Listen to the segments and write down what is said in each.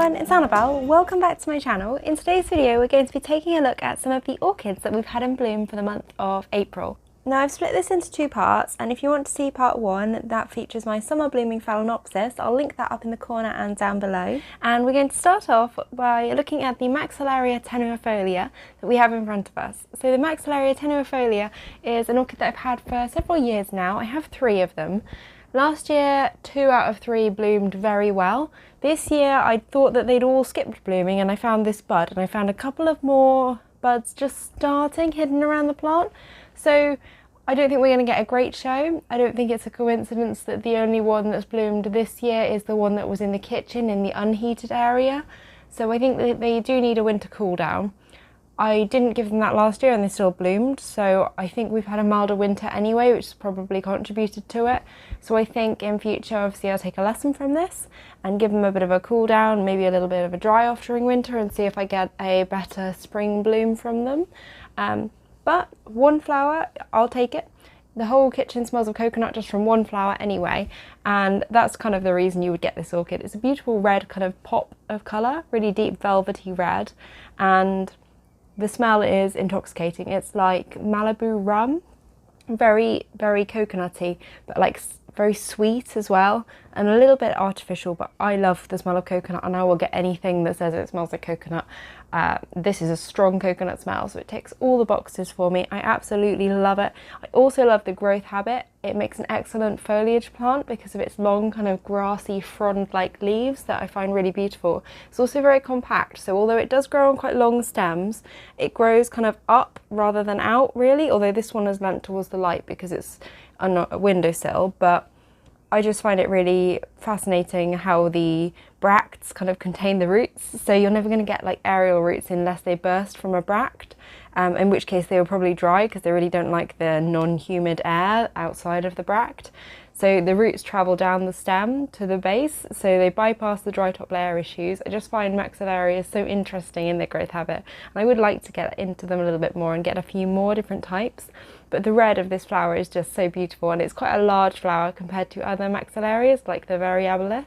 everyone, it's Annabelle. Welcome back to my channel. In today's video we're going to be taking a look at some of the orchids that we've had in bloom for the month of April. Now I've split this into two parts, and if you want to see part one, that features my summer blooming Phalaenopsis. I'll link that up in the corner and down below. And we're going to start off by looking at the Maxillaria tenuifolia that we have in front of us. So the Maxillaria tenuifolia is an orchid that I've had for several years now. I have 3 of them. Last year, 2 out of 3 bloomed very well. This year, I thought that they'd all skipped blooming, and I found this bud, and I found a couple of more buds just starting, hidden around the plant. So I don't think we're going to get a great show. I don't think it's a coincidence that the only one that's bloomed this year is the one that was in the kitchen in the unheated area. So I think that they do need a winter cool down. I didn't give them that last year and they still bloomed, so I think we've had a milder winter anyway, which has probably contributed to it. So I think in future, obviously, I'll take a lesson from this and give them a bit of a cool down, maybe a little bit of a dry off during winter, and see if I get a better spring bloom from them. But one flower, I'll take it. The whole kitchen smells of coconut just from one flower anyway, and that's kind of the reason you would get this orchid. It's a beautiful red kind of pop of colour, really deep velvety red, and the smell is intoxicating. It's like Malibu rum, very, very coconutty, but like very sweet as well, and a little bit artificial, but I love the smell of coconut, and I will get anything that says it smells like coconut. This is a strong coconut smell, so it ticks all the boxes for me. I absolutely love it. I also love the growth habit. It makes an excellent foliage plant because of its long kind of grassy frond-like leaves that I find really beautiful. It's also very compact, so although it does grow on quite long stems, it grows kind of up rather than out really, although this one is lent towards the light because it's on a windowsill. But I just find it really fascinating how the bracts kind of contain the roots, so you're never going to get like aerial roots unless they burst from a bract, in which case they will probably dry because they really don't like the non-humid air outside of the bract. So the roots travel down the stem to the base, so they bypass the dry top layer issues. I just find Maxillaria so interesting in their growth habit, and I would like to get into them a little bit more and get a few more different types. But the red of this flower is just so beautiful, and it's quite a large flower compared to other Maxillarias like the variabilis.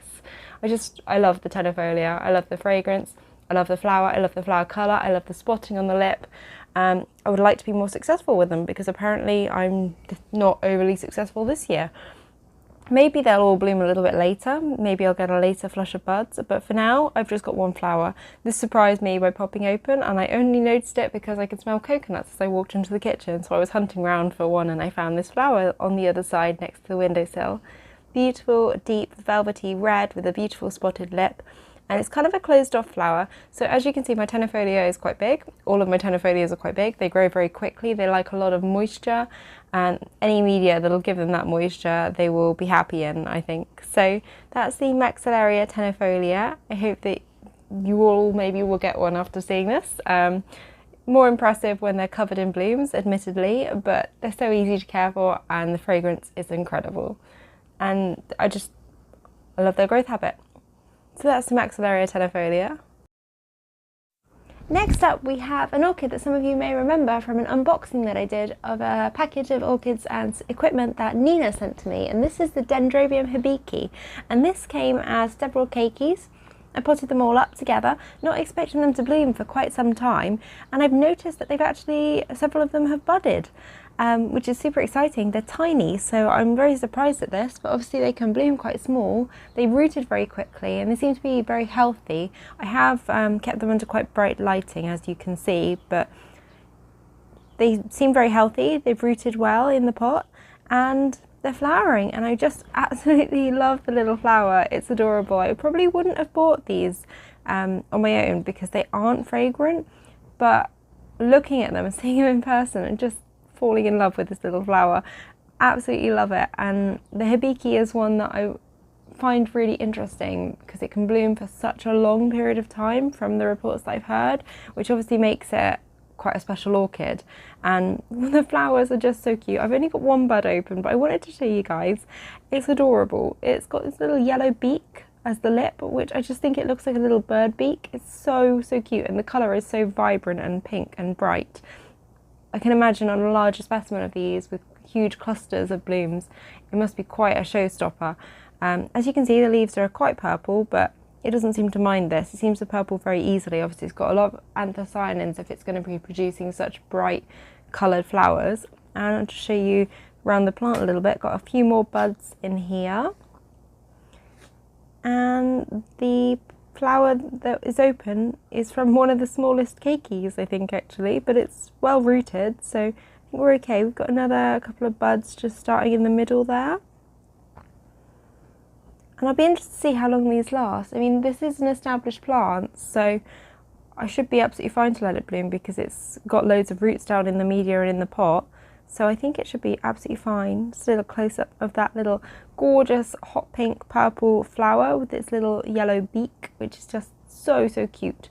I love the tenuifolia. I love the fragrance, I love the flower, I love the flower colour, I love the spotting on the lip. I would like to be more successful with them because apparently I'm not overly successful this year. Maybe they'll all bloom a little bit later, maybe I'll get a later flush of buds, but for now I've just got one flower. This surprised me by popping open, and I only noticed it because I could smell coconuts as I walked into the kitchen, so I was hunting around for one and I found this flower on the other side next to the windowsill. Beautiful, deep, velvety red with a beautiful spotted lip, and it's kind of a closed off flower. So as you can see, my tenuifolia is quite big. All of my tenufolias are quite big. They grow very quickly. They like a lot of moisture, and any media that'll give them that moisture they will be happy in, I think. So that's the Maxillaria tenuifolia. I hope that you all maybe will get one after seeing this. More impressive when they're covered in blooms, admittedly, but they're so easy to care for and the fragrance is incredible. And I love their growth habit. So that's the Maxillaria tenuifolia. Next up we have an orchid that some of you may remember from an unboxing that I did of a package of orchids and equipment that Nina sent to me, and this is the Dendrobium Hibiki, and this came as several keikis. I potted them all up together, not expecting them to bloom for quite some time, and I've noticed that several of them have budded, which is super exciting. They're tiny, so I'm very surprised at this, but obviously they can bloom quite small. They rooted very quickly and they seem to be very healthy. I have kept them under quite bright lighting, as you can see, but they seem very healthy. They've rooted well in the pot and they're flowering, and I just absolutely love the little flower. It's adorable. I probably wouldn't have bought these on my own because they aren't fragrant, but looking at them and seeing them in person and just falling in love with this little flower, absolutely love it. And the Hibiki is one that I find really interesting because it can bloom for such a long period of time from the reports that I've heard, which obviously makes it quite a special orchid. And the flowers are just so cute. I've only got one bud open, but I wanted to show you guys. It's adorable. It's got this little yellow beak as the lip, which I just think it looks like a little bird beak. It's so cute, and the colour is so vibrant and pink and bright. I can imagine on a larger specimen of these with huge clusters of blooms, it must be quite a showstopper. As you can see, the leaves are quite purple, but it doesn't seem to mind this. It seems to purple very easily. Obviously it's got a lot of anthocyanins if it's going to be producing such bright coloured flowers. And I'll just show you around the plant a little bit. Got a few more buds in here. And the flower that is open is from one of the smallest keikis, I think, actually, but it's well rooted, so I think we're okay. We've got another couple of buds just starting in the middle there. And I'll be interested to see how long these last. I mean, this is an established plant, so I should be absolutely fine to let it bloom because it's got loads of roots down in the media and in the pot. So I think it should be absolutely fine. Just a little close-up of that little gorgeous hot pink purple flower with its little yellow beak, which is just so, so cute.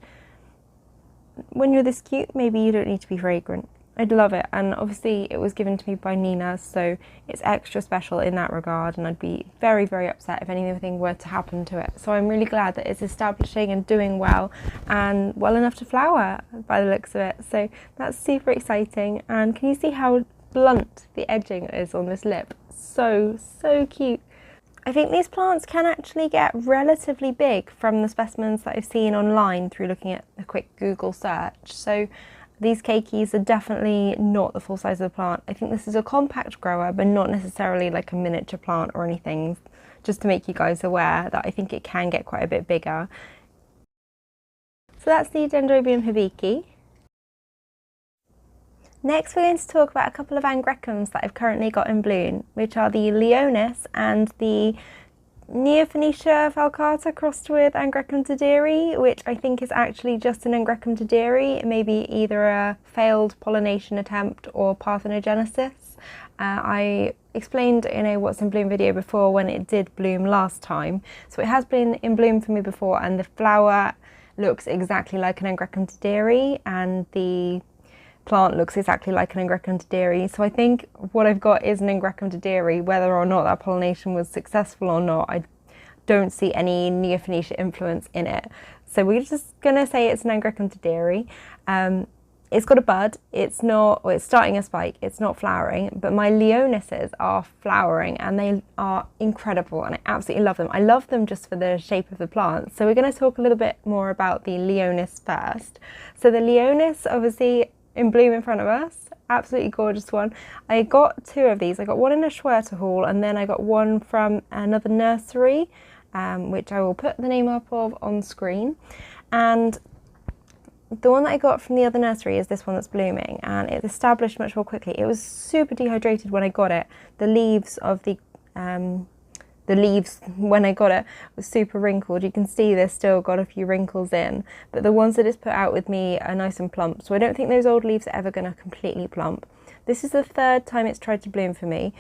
When you're this cute, maybe you don't need to be fragrant. I'd love it, and obviously it was given to me by Nina, so it's extra special in that regard, and I'd be very, very upset if anything were to happen to it. So I'm really glad that it's establishing and doing well, and well enough to flower by the looks of it. So that's super exciting. And can you see how blunt the edging is on this lip? So, so cute. I think these plants can actually get relatively big from the specimens that I've seen online through looking at a quick Google search. So these keikis are definitely not the full size of the plant. I think this is a compact grower, but not necessarily like a miniature plant or anything, just to make you guys aware that I think it can get quite a bit bigger. So that's the Dendrobium Hibiki. Next we're going to talk about a couple of Angraecums that I've currently got in bloom, which are the Leonys and the Neophonetia falcata crossed with Angraecum taderi, which I think is actually just an Angraecum taderi, maybe either a failed pollination attempt or parthenogenesis. I explained in a What's in Bloom video before when it did bloom last time, so it has been in bloom for me before, and the flower looks exactly like an Angraecum taderi and the plant looks exactly like an Angraecum taderi. So I think what I've got is an Angraecum taderi. Whether or not that pollination was successful or not, I don't see any Neophonetia influence in it. So we're just gonna say it's an Angraecum taderi. It's got a bud. It's starting a spike. It's not flowering, but my Leonises are flowering and they are incredible and I absolutely love them. I love them just for the shape of the plant. So we're going to talk a little bit more about the Leonys first. So the Leonys, obviously, in bloom in front of us, absolutely gorgeous one. I got two of these. I got one in a Schwerter haul and then I got one from another nursery, which I will put the name up of on screen. And the one that I got from the other nursery is this one that's blooming, and it established much more quickly. It was super dehydrated when I got it. The leaves of the leaves when I got it was super wrinkled. You can see there's still got a few wrinkles in, but the ones that it's put out with me are nice and plump, so I don't think those old leaves are ever going to completely plump. This is the third time it's tried to bloom for me.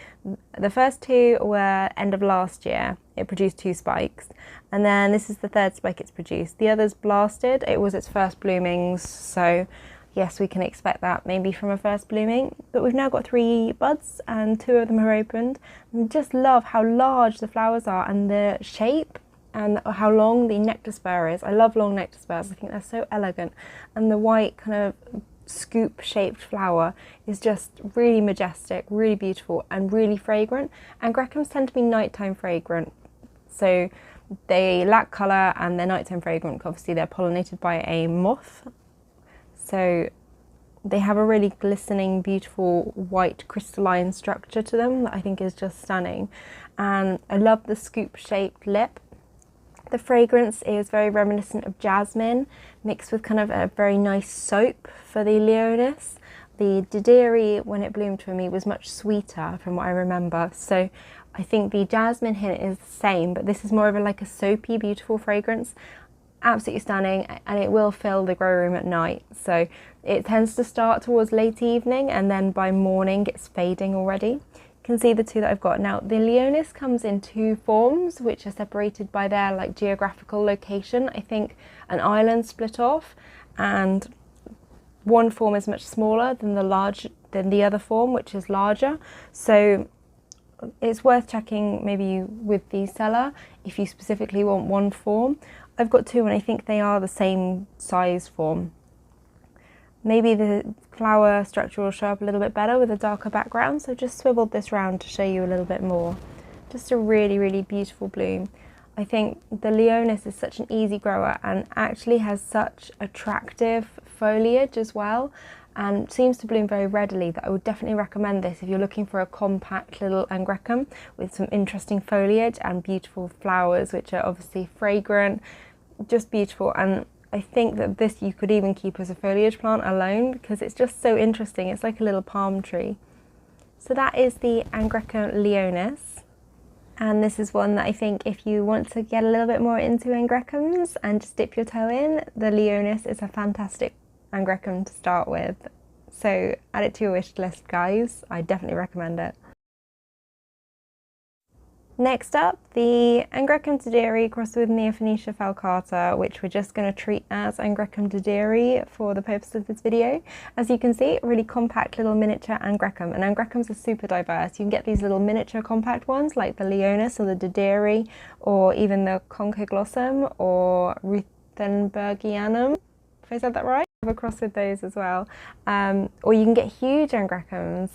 The first two were end of last year. It produced 2 spikes, and then this is the third spike it's produced. The others blasted. It was its first bloomings, so yes, we can expect that maybe from a first blooming, but we've now got 3 buds and 2 of them are opened. I just love how large the flowers are and the shape and how long the nectar spur is. I love long nectar spurs. I think they're so elegant, and the white kind of scoop shaped flower is just really majestic, really beautiful and really fragrant. Angraecums tend to be nighttime fragrant, so they lack colour and they're nighttime fragrant. Obviously they're pollinated by a moth, so they have a really glistening, beautiful, white crystalline structure to them that I think is just stunning. And I love the scoop-shaped lip. The fragrance is very reminiscent of jasmine, mixed with kind of a very nice soap for the Leonys. The Taderi, when it bloomed for me, was much sweeter from what I remember. So I think the jasmine hint is the same, but this is more of like a soapy, beautiful fragrance. Absolutely stunning, and it will fill the grow room at night. So it tends to start towards late evening and then by morning it's fading already. You can see the 2 that I've got. Now the Leonys comes in 2 forms which are separated by their like geographical location. I think an island split off, and one form is much smaller than the other form, which is larger. So it's worth checking maybe with the seller if you specifically want one form. I've got 2 and I think they are the same size form. Maybe the flower structure will show up a little bit better with a darker background, so just swiveled this round to show you a little bit more. Just a really, really beautiful bloom. I think the Leonys is such an easy grower and actually has such attractive foliage as well, and seems to bloom very readily, that I would definitely recommend this if you're looking for a compact little Angraecum with some interesting foliage and beautiful flowers, which are obviously fragrant, just beautiful. And I think that this you could even keep as a foliage plant alone because it's just so interesting. It's like a little palm tree. So that is the Angraecum Leonys. And this is one that I think if you want to get a little bit more into Angraecums and just dip your toe in, the Leonys is a fantastic Angraecum to start with. So add it to your wish list, guys. I definitely recommend it. Next up, the Angraecum doderi crossed with Neophonetia falcata, which we're just going to treat as Angraecum doderi for the purpose of this video. As you can see, really compact little miniature Angraecum, and Angraecums are super diverse. You can get these little miniature compact ones like the Leonys or the doderi, or even the Conchoglossum or Ruthenbergianum, if I said that right. I've across with those as well. Or you can get huge Angraecums.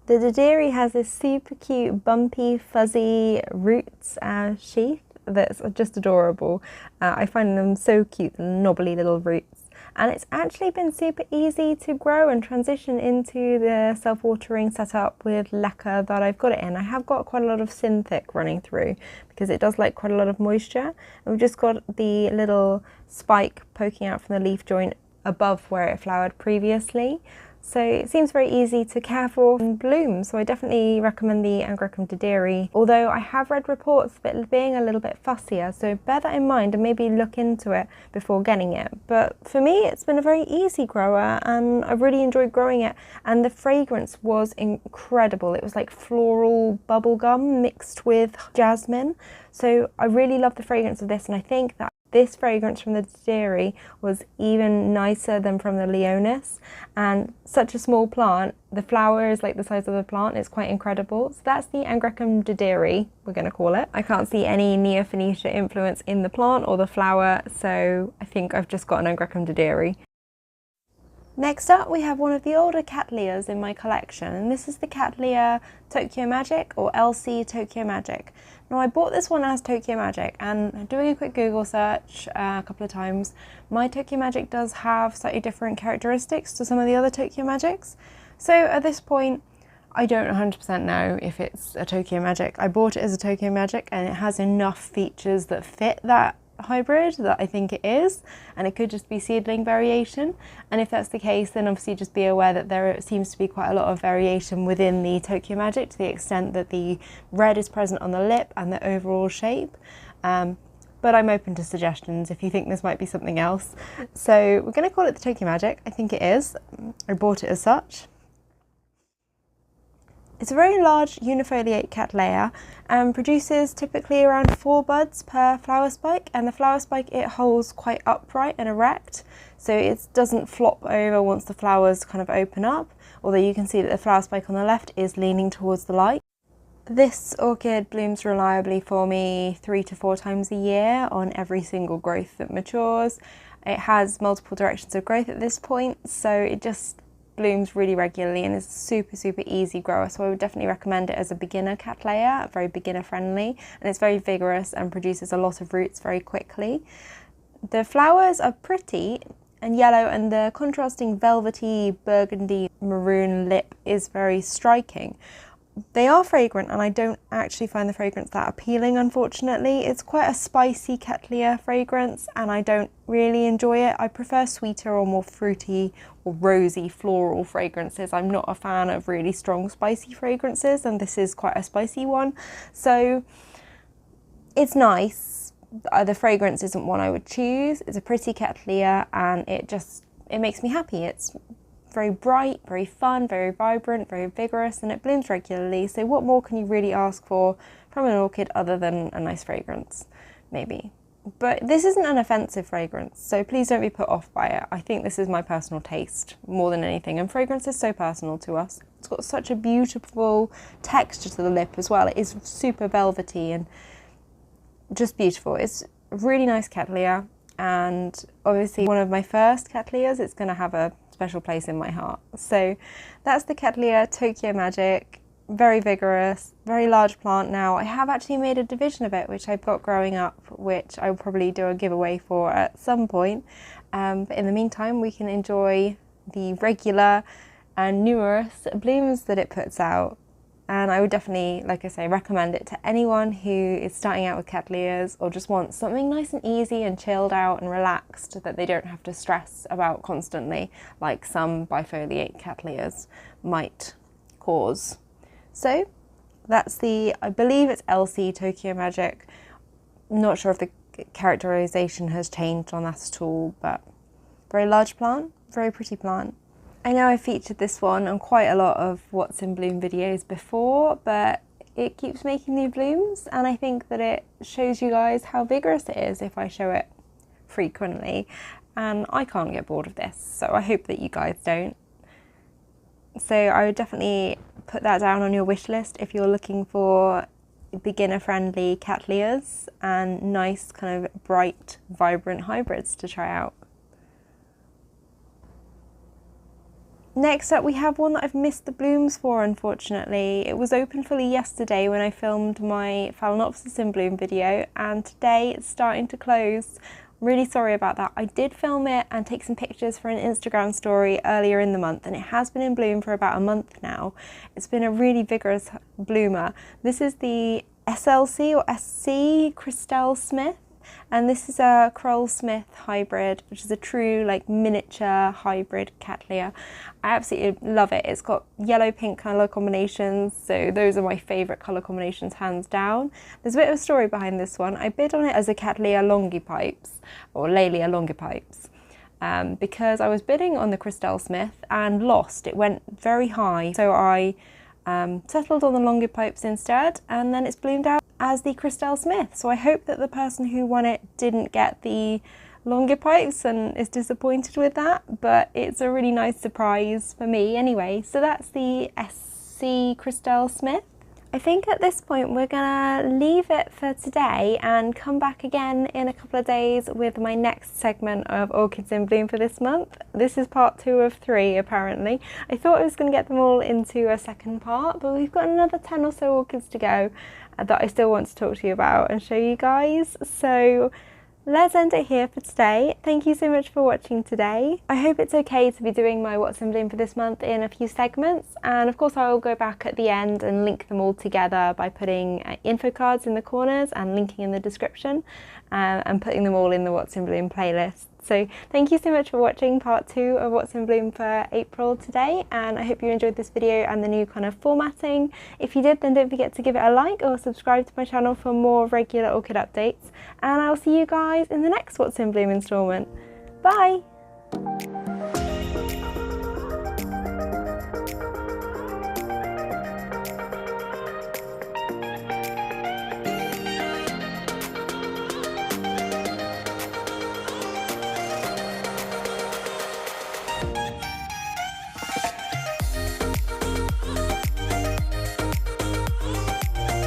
The doderi has this super cute, bumpy, fuzzy roots sheath that's just adorable. I find them so cute, the knobbly little roots. And it's actually been super easy to grow and transition into the self-watering setup with leca that I've got it in. I have got quite a lot of Synthic running through because it does like quite a lot of moisture. And we've just got the little spike poking out from the leaf joint above where it flowered previously. So it seems very easy to care for and bloom, so I definitely recommend the Angraecum doderi, although I have read reports of it being a little bit fussier, so bear that in mind and maybe look into it before getting it. But for me, it's been a very easy grower and I really enjoyed growing it, and the fragrance was incredible. It was like floral bubblegum mixed with jasmine, so I really love the fragrance of this, and I think that this fragrance from the doderi was even nicer than from the Leonys, and such a small plant, the flower is like the size of the plant, it's quite incredible. So that's the Angraecum doderi, we're going to call it. I can't see any Neophonetia influence in the plant or the flower, so I think I've just got an Angraecum doderi. Next up, we have one of the older Cattleyas in my collection, and this is the Cattleya Tokyo Magic, or LC Tokyo Magic. Now, I bought this one as Tokyo Magic, and doing a quick Google search a couple of times, my Tokyo Magic does have slightly different characteristics to some of the other Tokyo Magics. So at this point, I don't 100% know if it's a Tokyo Magic. I bought it as a Tokyo Magic, and it has enough features that fit that hybrid that I think it is, and it could just be seedling variation. And if that's the case, then obviously just be aware that there seems to be quite a lot of variation within the Tokyo Magic, to the extent that the red is present on the lip and the overall shape. But I'm open to suggestions if you think this might be something else. So we're going to call it the Tokyo Magic. I think it is. I bought it as such. It's a very large unifoliate Cattleya and produces typically around 4 buds per flower spike, and the flower spike, it holds quite upright and erect, so it doesn't flop over once the flowers kind of open up, although you can see that the flower spike on the left is leaning towards the light. This orchid blooms reliably for me 3 to 4 times a year on every single growth that matures. It has multiple directions of growth at this point, so it just blooms really regularly and is a super easy grower, so I would definitely recommend it as a beginner Cattleya, very beginner friendly, and it's very vigorous and produces a lot of roots very quickly. The flowers are pretty and yellow, and the contrasting velvety burgundy maroon lip is very striking. They are fragrant, and I don't actually find the fragrance that appealing, unfortunately. It's quite a spicy Cattleya fragrance, and I don't really enjoy it. I prefer sweeter or more fruity or rosy floral fragrances. I'm not a fan of really strong spicy fragrances, and this is quite a spicy one. So it's nice. The fragrance isn't one I would choose. It's a pretty Cattleya, and it makes me happy. It's very bright, very fun, very vibrant, very vigorous, and it blooms regularly. So what more can you really ask for from an orchid other than a nice fragrance? Maybe. But this isn't an offensive fragrance, so please don't be put off by it. I think this is my personal taste more than anything, and fragrance is so personal to us. It's got such a beautiful texture to the lip as well. It is super velvety and just beautiful. It's a really nice Cattleya, and obviously one of my first Cattleyas. It's going to have a special place in my heart. So that's the Cattleya Tokyo Magic. very vigorous, very large plant now. I have actually made a division of it, which I've got growing up, which I will probably do a giveaway for at some point. But in the meantime, we can enjoy the regular and numerous blooms that it puts out. And I would definitely, like I say, recommend it to anyone who is starting out with Cattleyas or just wants something nice and easy and chilled out and relaxed that they don't have to stress about constantly, like some bifoliate Cattleyas might cause. So that's the, I believe it's LC Tokyo Magic. Not sure if the characterization has changed on that at all, but very large plant, very pretty plant. I know I featured this one on quite a lot of What's in Bloom videos before, but it keeps making new blooms, and I think that it shows you guys how vigorous it is if I show it frequently, and I can't get bored of this, so I hope that you guys don't. So I would definitely put that down on your wish list if you're looking for beginner-friendly Cattleyas and nice kind of bright, vibrant hybrids to try out. Next up we have one that I've missed the blooms for, unfortunately. It was open fully yesterday when I filmed my Phalaenopsis in bloom video, and today it's starting to close. I'm really sorry about that. I did film it and take some pictures for an Instagram story earlier in the month, and it has been in bloom for about a month now. It's been a really vigorous bloomer. This is the SLC or SC Crystelle Smith, and this is a Kroll Smith hybrid, which is a true like miniature hybrid Cattleya. I absolutely love it. It's got yellow pink colour combinations, so those are my favourite colour combinations hands down. There's a bit of a story behind this one. I bid on it as a Cattleya longipipes or Laelia longipipes because I was bidding on the Crystelle Smith and lost. It went very high, so I settled on the longipipes instead, and then it's bloomed out as the Crystelle Smith. So I hope that the person who won it didn't get the longipipes and is disappointed with that, but it's a really nice surprise for me anyway. So that's the SC Crystelle Smith. I think at this point we're gonna leave it for today and come back again in a couple of days with my next segment of Orchids in Bloom for this month. This is part 2 of 3 apparently. I thought I was going to get them all into a second part, but we've got another 10 or so orchids to go that I still want to talk to you about and show you guys. So let's end it here for today. Thank you so much for watching today. I hope it's okay to be doing my What's in Bloom for this month in a few segments, and of course I will go back at the end and link them all together by putting info cards in the corners and linking in the description and putting them all in the What's in Bloom playlist. So thank you so much for watching part 2 of What's in Bloom for April today, and I hope you enjoyed this video and the new kind of formatting. If you did, then don't forget to give it a like or subscribe to my channel for more regular orchid updates, and I'll see you guys in the next What's in Bloom installment. Bye!